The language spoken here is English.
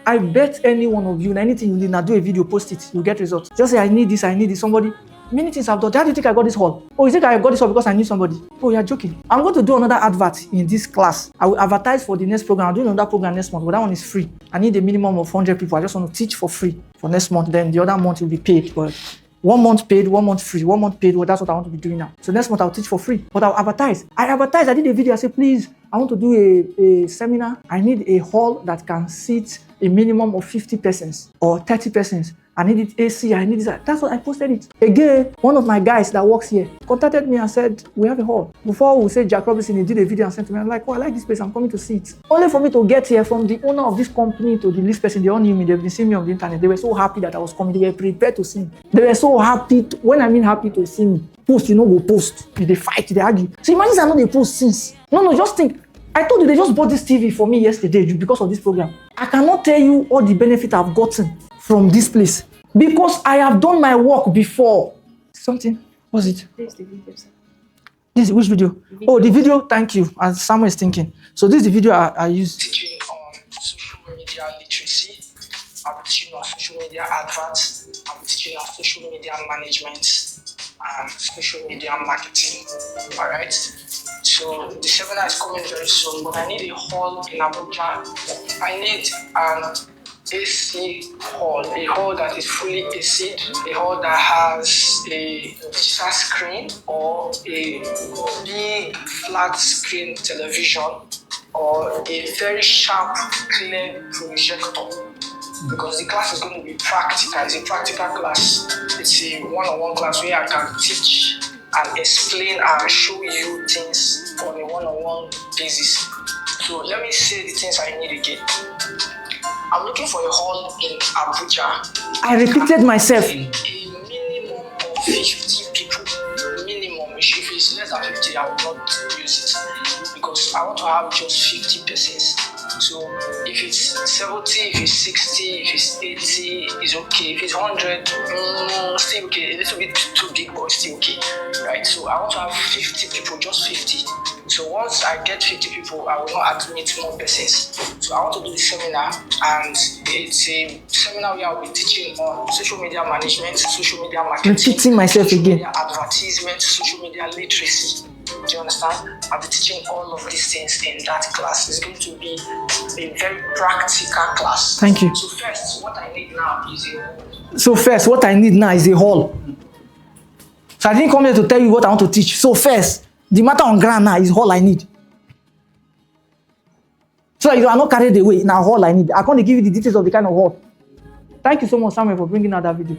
I bet any one of you, anything you need, now do a video, post it, you get results. Just say, I need this, somebody. Many things I've done. How do you think I got this hall? Oh, you think I got this hall because I knew somebody? Oh, you're joking. I'm going to do another advert in this class. I will advertise for the next program. I'll do another program next month, but that one is free. I need a minimum of 100 people. I just want to teach for free for next month. Then the other month will be paid. But 1 month paid, 1 month free, 1 month paid. Well, that's what I want to be doing now. So next month I'll teach for free, but I'll advertise. I did a video. I said, please, I want to do a seminar. I need a hall that can seat a minimum of 50 persons or 30 persons. I need it AC, I need this. That's what I posted it. Again, one of my guys that works here contacted me and said, we have a hall. Before we say Jack Robinson, he did a video and sent to me. I'm like, oh, I like this place, I'm coming to see it. Only for me to get here from the owner of this company to the least person, they all knew me, they've been seeing me on the internet. They were so happy that I was coming. They were prepared to see me. They were so happy, when I mean happy to see me. Post, go post. They fight, they argue. So imagine I know they post since. No, just think. I told you they just bought this TV for me yesterday because of this program. I cannot tell you all the benefit I've gotten from this place because I have done my work before. Something? What's it? This is the video, sir. This which video? Oh, the video. Thank you. As Samuel is thinking. So this is the video I used. Teaching on social media literacy. I'm teaching on social media adverts. I'm teaching on social media management and social media marketing. All right. So the seminar is coming very soon, but I need a hall in Abuja. I need an AC hall, a hall that is fully AC'd, a hall that has a digital screen or a big flat screen television or a very sharp, clear projector. Because the class is going to be practical. It's a practical class. It's a one-on-one class where I can teach and explain and show you things on a one-on-one basis. So let me say the things I need again. I'm looking for a hall in Abuja. I repeated myself. A minimum of 50 people. Minimum. If it's less than 50, I will not use it because I want to have just 50 persons. So if it's 70, if it's 60, if it's 80, it's okay. If it's 100, still okay. A little bit too big, but still okay. Right? So I want to have 50 people, just 50. So once I get 50 people, I will not admit more persons. So I want to do the seminar, and it's a seminar where I will be teaching on social media management, social media marketing, Repeating myself social again. media advertisement, social media literacy. Do you understand? I'll be teaching all of these things in that class. It's going to be a very practical class. Thank you. So first, what I need now is a hall. So I didn't come here to tell you what I want to teach. So first, the matter on ground now is all I need. So that you are not carried away. Now all I need. I can't give you the details of the kind of hall. Thank you so much, Samuel, for bringing out that video.